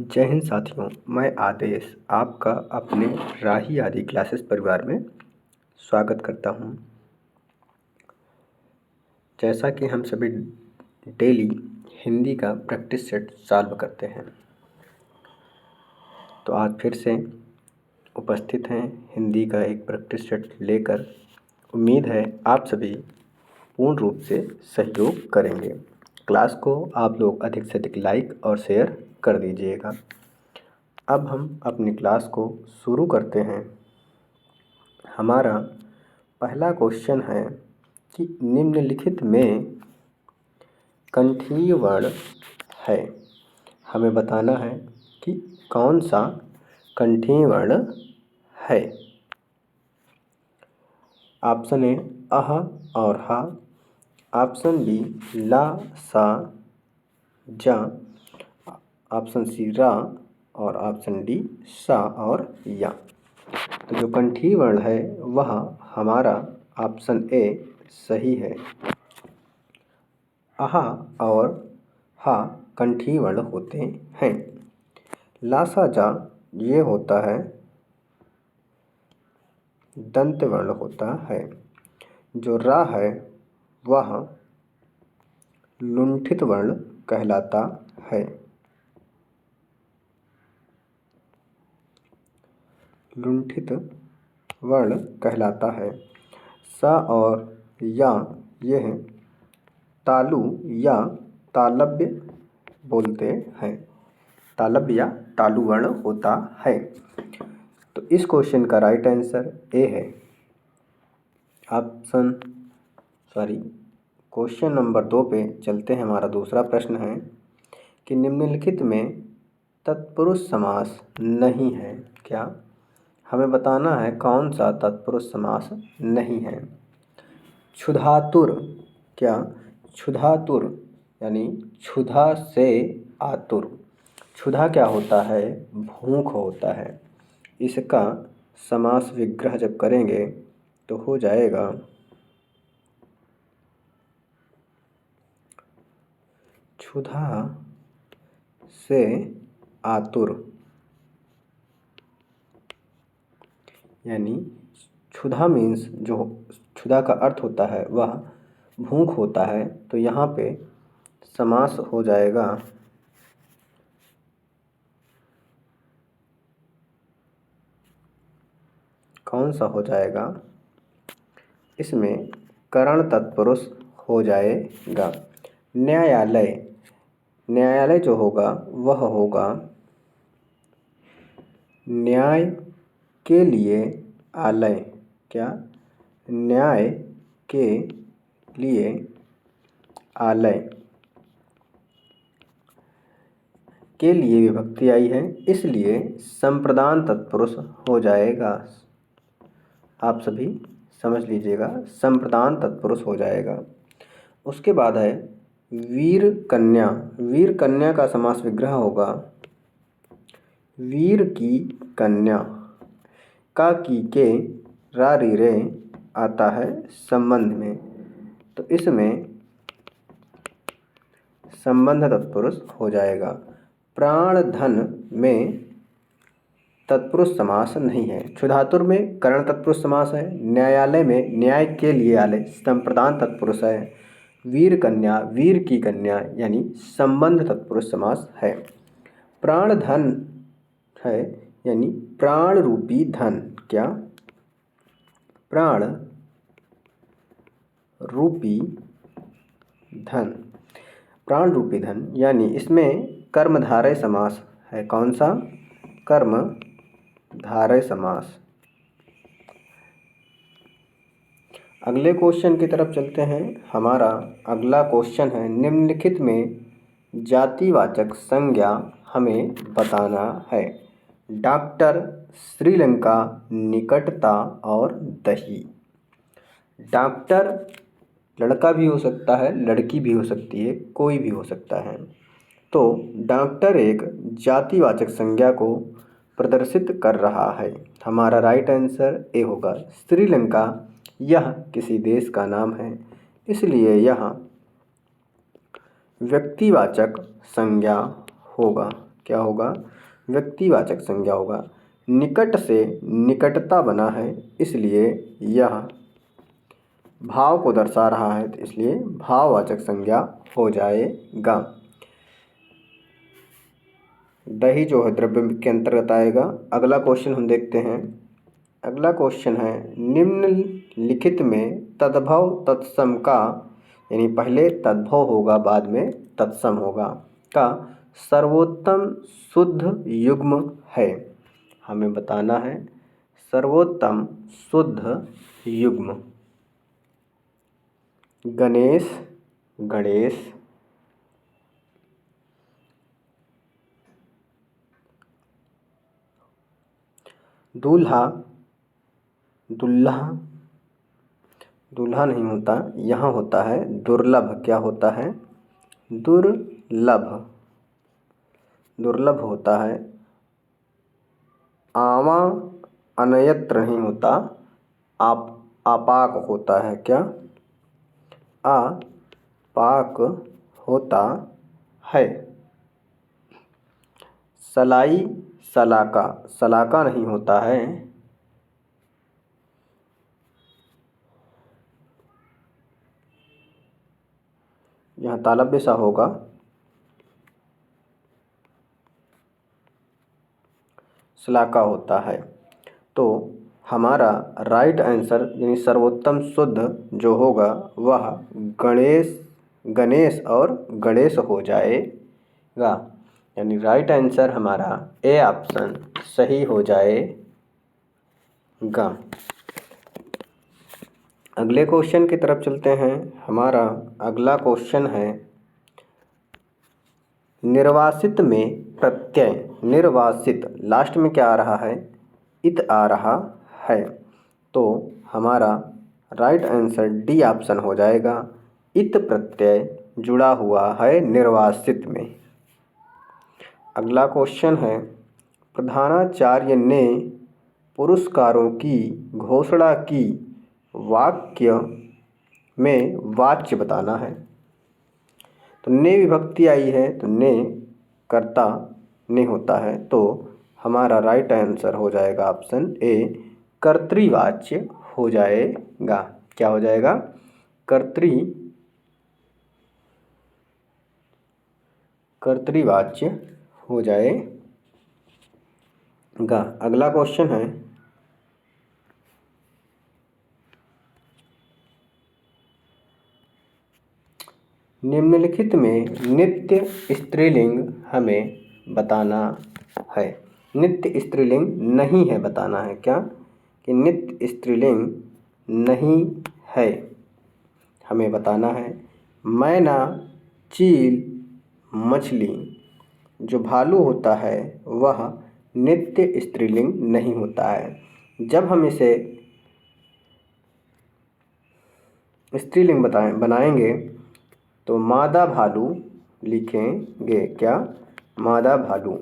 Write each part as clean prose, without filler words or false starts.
जय हिंद साथियों, मैं आदेश आपका अपने राही आदि क्लासेस परिवार में स्वागत करता हूं। जैसा कि हम सभी डेली हिंदी का प्रैक्टिस सेट सॉल्व करते हैं, तो आज फिर से उपस्थित हैं हिंदी का एक प्रैक्टिस सेट लेकर। उम्मीद है आप सभी पूर्ण रूप से सहयोग करेंगे। क्लास को आप लोग अधिक से अधिक लाइक और शेयर कर दीजिएगा। अब हम अपनी क्लास को शुरू करते हैं। हमारा पहला क्वेश्चन है कि निम्नलिखित में कंठीय वर्ण है। हमें बताना है कि कौन सा कंठीय वर्ण है। ऑप्शन ए अह और हा, ऑप्शन बी ला सा जा, ऑप्शन सी रा और ऑप्शन डी सा और या। तो जो कंठीय वर्ण है वह हमारा ऑप्शन ए सही है। आहा और हा कंठीय वर्ण होते हैं। लासा जा ये होता है दंत वर्ण होता है। जो रा है वह लुंठित वर्ण कहलाता है। लुंठित वर्ण कहलाता है। सा और या यह तालु या तालव्य बोलते हैं। तालव्य या तालु वर्ण होता है। तो इस क्वेश्चन का राइट आंसर ए है। क्वेश्चन नंबर 2 पे चलते हैं। हमारा दूसरा प्रश्न है कि निम्नलिखित में तत्पुरुष समास नहीं है। क्या हमें बताना है कौन सा तत्पुरुष समास नहीं है। क्षुधातुर, क्या क्षुधातुर यानी क्षुधा से आतुर। क्षुधा क्या होता है? भूख होता है। इसका समास विग्रह जब करेंगे तो हो जाएगा क्षुधा से आतुर, यानी क्षुधा मीन्स जो क्षुधा का अर्थ होता है वह भूख होता है। तो यहाँ पे समास हो जाएगा कौन सा हो जाएगा? इसमें करण तत्पुरुष हो जाएगा। न्यायालय, न्यायालय जो होगा वह होगा न्याय के लिए आलय। क्या? न्याय के लिए आलय के लिए विभक्ति आई है, इसलिए संप्रदान तत्पुरुष हो जाएगा। आप सभी समझ लीजिएगा, संप्रदान तत्पुरुष हो जाएगा। उसके बाद है वीर कन्या। वीर कन्या का समास विग्रह होगा वीर की कन्या। का की के रा री रे आता है संबंध में, तो इसमें संबंध तत्पुरुष हो जाएगा। प्राण धन में तत्पुरुष समास नहीं है। क्षुधातुर में करण तत्पुरुष समास है। न्यायालय में न्याय के लिए आलय संप्रदान तत्पुरुष है। वीर कन्या वीर की कन्या यानी संबंध तत्पुरुष समास है। प्राण धन है यानी प्राण रूपी धन। क्या? प्राण रूपी धन। प्राण रूपी धन यानी इसमें कर्मधारय समास है। कौन सा? कर्मधारय समास। अगले क्वेश्चन की तरफ चलते हैं। हमारा अगला क्वेश्चन है निम्नलिखित में जातिवाचक संज्ञा हमें बताना है। डॉक्टर, श्रीलंका, निकटता और दही। डॉक्टर लड़का भी हो सकता है, लड़की भी हो सकती है, कोई भी हो सकता है। तो डॉक्टर एक जातिवाचक संज्ञा को प्रदर्शित कर रहा है। हमारा राइट आंसर ए होगा। श्रीलंका यह किसी देश का नाम है, इसलिए यह व्यक्तिवाचक संज्ञा होगा। क्या होगा, व्यक्तिवाचक संज्ञा होगा। निकट से निकटता बना है इसलिए यह भाव को दर्शा रहा है, तो इसलिए भाववाचक संज्ञा हो जाएगा। दही जो है द्रव्य के अंतर्गत आएगा। अगला क्वेश्चन हम देखते हैं। अगला क्वेश्चन है, निम्नलिखित में तद्भव तत्सम का, यानी पहले तद्भव होगा बाद में तत्सम होगा, का सर्वोत्तम शुद्ध युग्म है। हमें बताना है सर्वोत्तम शुद्ध युग्म। गणेश गणेश, दूल्हा दुल्हा, दूल्हा नहीं होता, यहाँ होता है दुर्लभ। क्या होता है, दुर्लभ, दुर्लभ होता है। आवा अन्यत्र नहीं होता, आपाक होता है। क्या, आपाक होता है। सलाई सलाका, सलाका नहीं होता है। यहाँ तालव्य सा होगा, सलाका होता है। तो हमारा राइट आंसर यानी सर्वोत्तम शुद्ध जो होगा वह गणेश और गणेश हो जाएगा। यानी राइट आंसर हमारा ए ऑप्शन सही हो जाएगा। अगले क्वेश्चन की तरफ चलते हैं। हमारा अगला क्वेश्चन है, निर्वासित में प्रत्यय, निर्वासित लास्ट में क्या आ रहा है, इत आ रहा है। तो हमारा राइट आंसर डी ऑप्शन हो जाएगा। इत प्रत्यय जुड़ा हुआ है निर्वासित में। अगला क्वेश्चन है, प्रधानाचार्य ने पुरस्कारों की घोषणा की, वाक्य में वाच्य बताना है। तो ने विभक्ति आई है, तो ने कर्ता ने होता है, तो हमारा राइट आंसर हो जाएगा ऑप्शन ए, कर्तृवाच्य हो जाएगा। क्या हो जाएगा, कर्तृवाच्य हो जाएगा। अगला क्वेश्चन है, निम्नलिखित में नित्य स्त्रीलिंग हमें बताना है। नित्य स्त्रीलिंग नहीं है बताना है। क्या, कि नित्य स्त्रीलिंग नहीं है हमें बताना है। मैना, चील, मछली, जो भालू होता है वह नित्य स्त्रीलिंग नहीं होता है। जब हम इसे स्त्रीलिंग बनाएंगे तो मादा भालू लिखेंगे। क्या, मादा भालू।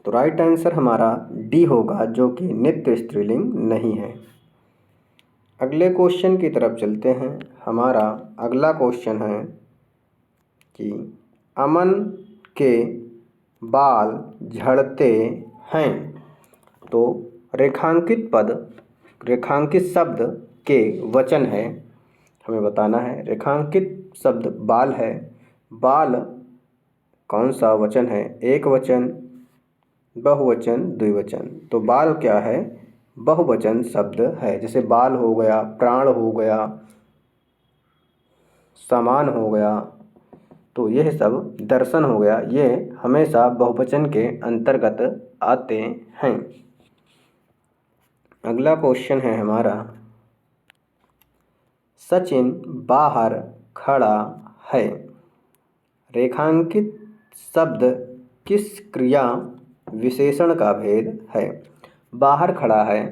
तो राइट आंसर हमारा डी होगा, जो कि नित्य स्त्रीलिंग नहीं है। अगले क्वेश्चन की तरफ चलते हैं। हमारा अगला क्वेश्चन है कि अमन के बाल झड़ते हैं। तो रेखांकित शब्द के वचन है, हमें बताना है। रेखांकित शब्द बाल है। बाल कौन सा वचन है, एक वचन, बहुवचन, द्विवचन। तो बाल क्या है, बहुवचन शब्द है। जैसे बाल हो गया, प्राण हो गया, सामान हो गया, तो यह सब दर्शन हो गया, ये हमेशा बहुवचन के अंतर्गत आते हैं। अगला क्वेश्चन है हमारा, सचिन बाहर खड़ा है। रेखांकित शब्द किस क्रिया विशेषण का भेद है। बाहर खड़ा है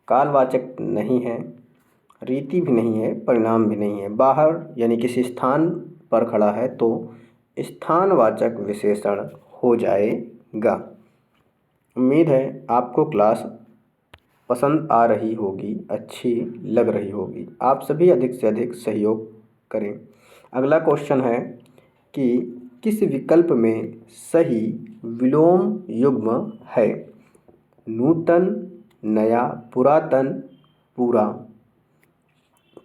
कालवाचक नहीं है, रीति भी नहीं है, परिणाम भी नहीं है। बाहर यानी किसी स्थान पर खड़ा है तो स्थानवाचक विशेषण हो जाएगा। उम्मीद है आपको क्लास पसंद आ रही होगी, अच्छी लग रही होगी। आप सभी अधिक से अधिक सहयोग करें। अगला क्वेश्चन है कि किस विकल्प में सही विलोम युग्म है? नूतन, नया, पुरातन, पूरा।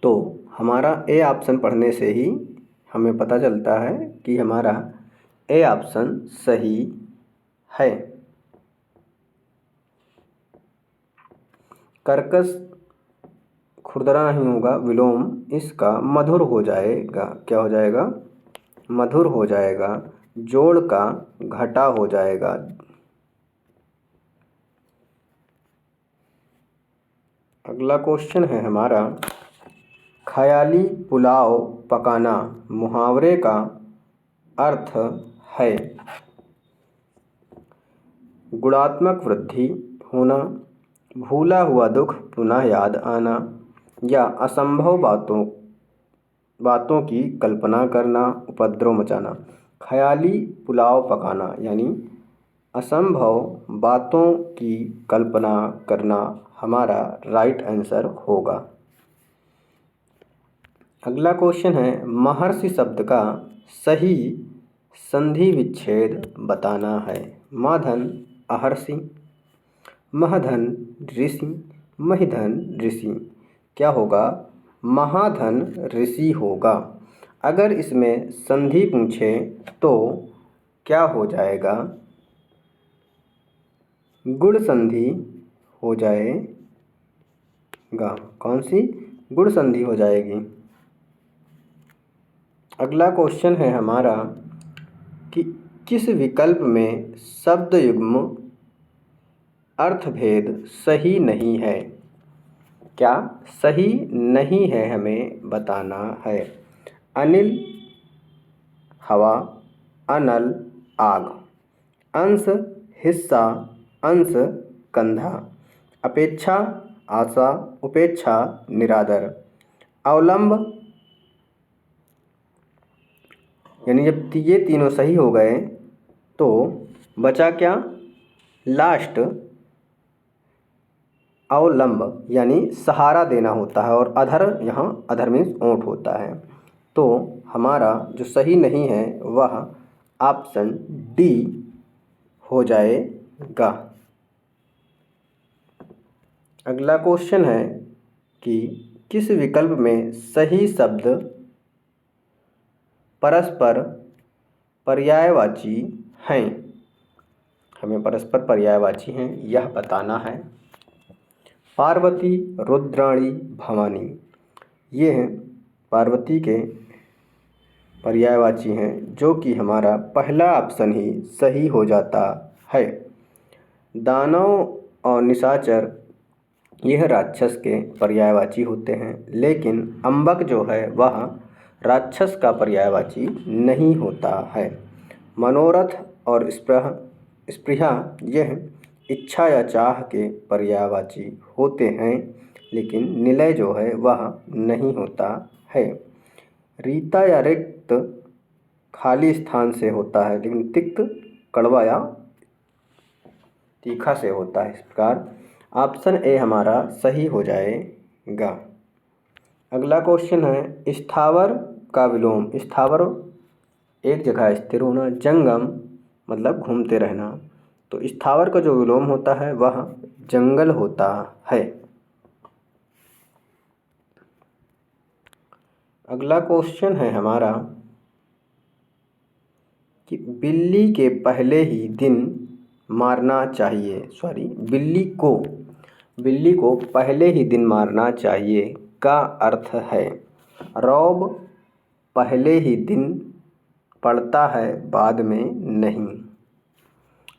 तो हमारा ए ऑप्शन पढ़ने से ही हमें पता चलता है कि हमारा ए ऑप्शन सही है। कर्कश खुरदरा नहीं होगा, विलोम इसका मधुर हो जाएगा। क्या हो जाएगा? मधुर हो जाएगा। जोड़ का घटा हो जाएगा। अगला क्वेश्चन है हमारा, ख्याली पुलाव पकाना मुहावरे का अर्थ है गुणात्मक वृद्धि होना, भूला हुआ दुख पुनः याद आना, या असंभव बातों की कल्पना करना, उपद्रव मचाना। ख्याली पुलाव पकाना यानी असंभव बातों की कल्पना करना हमारा राइट आंसर होगा। अगला क्वेश्चन है, महर्षि शब्द का सही संधि विच्छेद बताना है। माधन अहर्षि, महधन ऋषि, महिधन ऋषि। क्या होगा? महाधन ऋषि होगा। अगर इसमें संधि पूछे तो क्या हो जाएगा? गुण संधि हो जाएगा। कौन सी? गुण संधि हो जाएगी। अगला क्वेश्चन है हमारा कि किस विकल्प में शब्द युग्म अर्थभेद सही नहीं है? क्या सही नहीं है हमें बताना है। अनिल हवा, अनल आग, अंश हिस्सा, अंश कंधा, अपेक्षा आशा, उपेक्षा निरादर, अवलंब। यानी जब ये तीनों सही हो गए तो बचा क्या? लास्ट अवलंब यानी सहारा देना होता है, और अधर यहाँ अधर मीन्स ओंठ होता है। तो हमारा जो सही नहीं है वह ऑप्शन डी हो जाएगा। अगला क्वेश्चन है कि किस विकल्प में सही शब्द परस्पर पर्यायवाची हैं? हमें परस्पर पर्यायवाची हैं यह बताना है। पार्वती, रुद्राणी, भवानी, ये हैं पार्वती के पर्यायवाची हैं, जो कि हमारा पहला ऑप्शन ही सही हो जाता है। दानव और निशाचर यह राक्षस के पर्यायवाची होते हैं, लेकिन अम्बक जो है वह राक्षस का पर्यायवाची नहीं होता है। मनोरथ और स्पृहा यह इच्छा या चाह के पर्यायवाची होते हैं, लेकिन निलय जो है वह नहीं होता है। रीता या रिक्त खाली स्थान से होता है, लेकिन तिक्त कड़वा या तीखा से होता है। इस प्रकार ऑप्शन ए हमारा सही हो जाएगा। अगला क्वेश्चन है, स्थावर का विलोम। स्थावर एक जगह स्थिर होना, जंगम मतलब घूमते रहना, तो स्थावर का जो विलोम होता है वह जंगल होता है। अगला क्वेश्चन है हमारा कि बिल्ली के पहले ही दिन मारना चाहिए, बिल्ली को पहले ही दिन मारना चाहिए का अर्थ है रौब पहले ही दिन पड़ता है बाद में नहीं।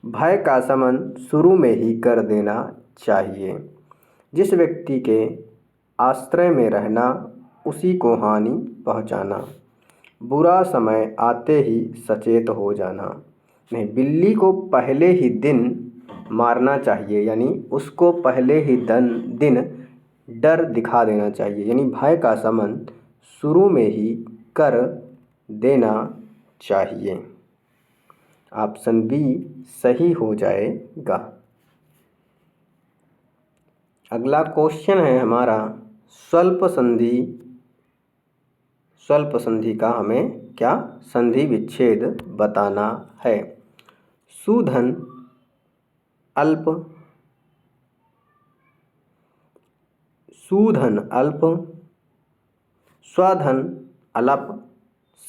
भय का शमन शुरू में ही कर देना चाहिए। जिस व्यक्ति के आश्रय में रहना उसी को हानि पहुंचाना। बुरा समय आते ही सचेत हो जाना। नहीं, बिल्ली को पहले ही दिन मारना चाहिए, यानी उसको पहले ही दिन डर दिखा देना चाहिए, यानी भय का शमन शुरू में ही कर देना चाहिए। ऑप्शन बी सही हो जाएगा। अगला क्वेश्चन है हमारा, स्वल्प संधि का हमें क्या संधि विच्छेद बताना है। सुधन अल्प, सुधन अल्प, स्वधन अलप,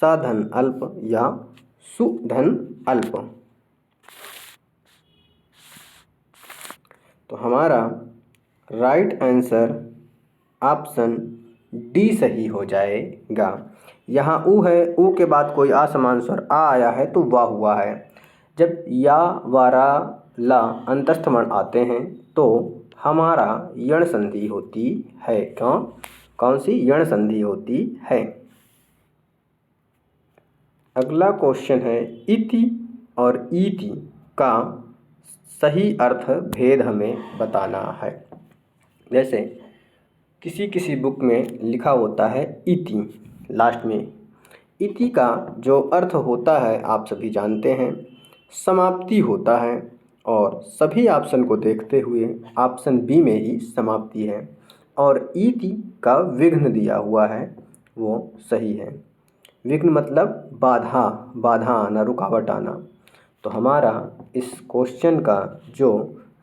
सधन अल्प या सुधन अल्प। तो हमारा राइट आंसर ऑप्शन डी सही हो जाएगा। यहाँ ऊ है, ऊ के बाद कोई असमान स्वर आ आया है तो वाह हुआ है। जब या वारा ला अंतस्थ वर्ण आते हैं तो हमारा यण संधि होती है। कौन सी यण संधि होती है। अगला क्वेश्चन है इति और ईति का सही अर्थ भेद हमें बताना है। जैसे किसी बुक में लिखा होता है इति, लास्ट में इति का जो अर्थ होता है आप सभी जानते हैं, समाप्ति होता है। और सभी ऑप्शन को देखते हुए ऑप्शन बी में ही समाप्ति है। और ईति का विघ्न दिया हुआ है वो सही है। विघ्न मतलब बाधा, बाधा आना, रुकावट आना। तो हमारा इस क्वेश्चन का जो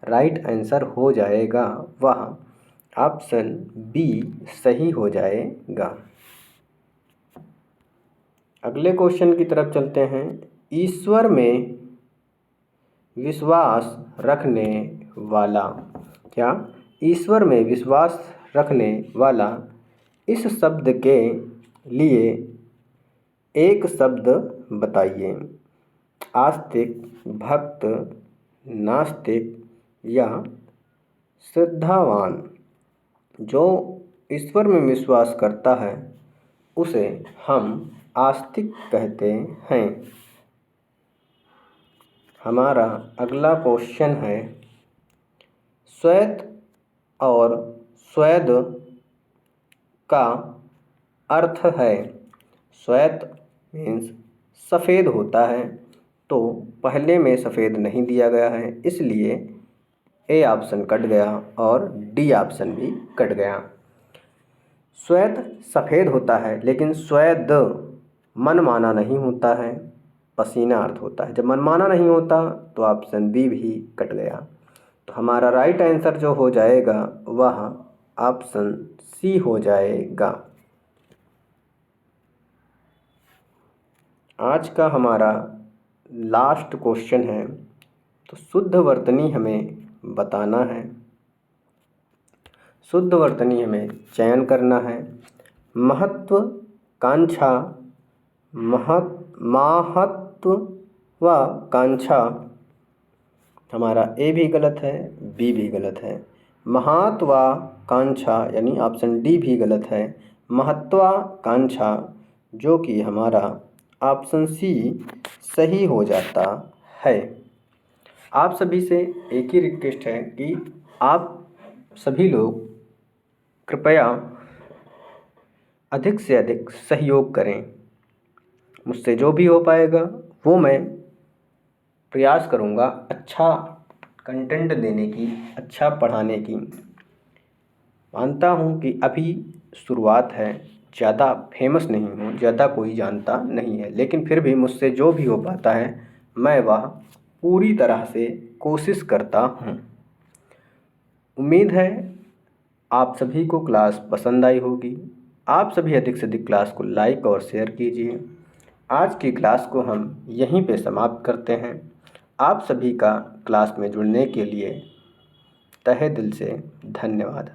राइट आंसर हो जाएगा वह ऑप्शन बी सही हो जाएगा। अगले क्वेश्चन की तरफ चलते हैं। ईश्वर में विश्वास रखने वाला, क्या ईश्वर में विश्वास रखने वाला, इस शब्द के लिए एक शब्द बताइए। आस्तिक, भक्त, नास्तिक या श्रद्धावान। जो ईश्वर में विश्वास करता है उसे हम आस्तिक कहते हैं। हमारा अगला क्वेश्चन है श्वेत और स्वेद का अर्थ है। श्वेत मीन्स सफ़ेद होता है, तो पहले में सफ़ेद नहीं दिया गया है इसलिए ए ऑप्शन कट गया और डी ऑप्शन भी कट गया। श्वेत सफ़ेद होता है लेकिन स्वेद मनमाना नहीं होता है, पसीना अर्थ होता है। जब मनमाना नहीं होता तो ऑप्शन बी भी कट गया। तो हमारा राइट आंसर जो हो जाएगा वह ऑप्शन सी हो जाएगा। आज का हमारा लास्ट क्वेश्चन है, तो शुद्ध वर्तनी हमें बताना है। शुद्ध वर्तनी हमें चयन करना है। महत्वाकांक्षा, महत्वाकांक्षा हमारा ए भी गलत है, बी भी गलत है। महत्वाकांक्षा यानी ऑप्शन डी भी गलत है। महत्वाकांक्षा जो कि हमारा ऑप्शन सी सही हो जाता है। आप सभी से एक ही रिक्वेस्ट है कि आप सभी लोग कृपया अधिक से अधिक सहयोग करें। मुझसे जो भी हो पाएगा वो मैं प्रयास करूँगा अच्छा कंटेंट देने की, अच्छा पढ़ाने की। मानता हूँ कि अभी शुरुआत है, ज़्यादा फेमस नहीं हूँ, ज़्यादा कोई जानता नहीं है, लेकिन फिर भी मुझसे जो भी हो पाता है मैं वह पूरी तरह से कोशिश करता हूँ। उम्मीद है आप सभी को क्लास पसंद आई होगी। आप सभी अधिक से अधिक क्लास को लाइक और शेयर कीजिए। आज की क्लास को हम यहीं पे समाप्त करते हैं। आप सभी का क्लास में जुड़ने के लिए तहे दिल से धन्यवाद।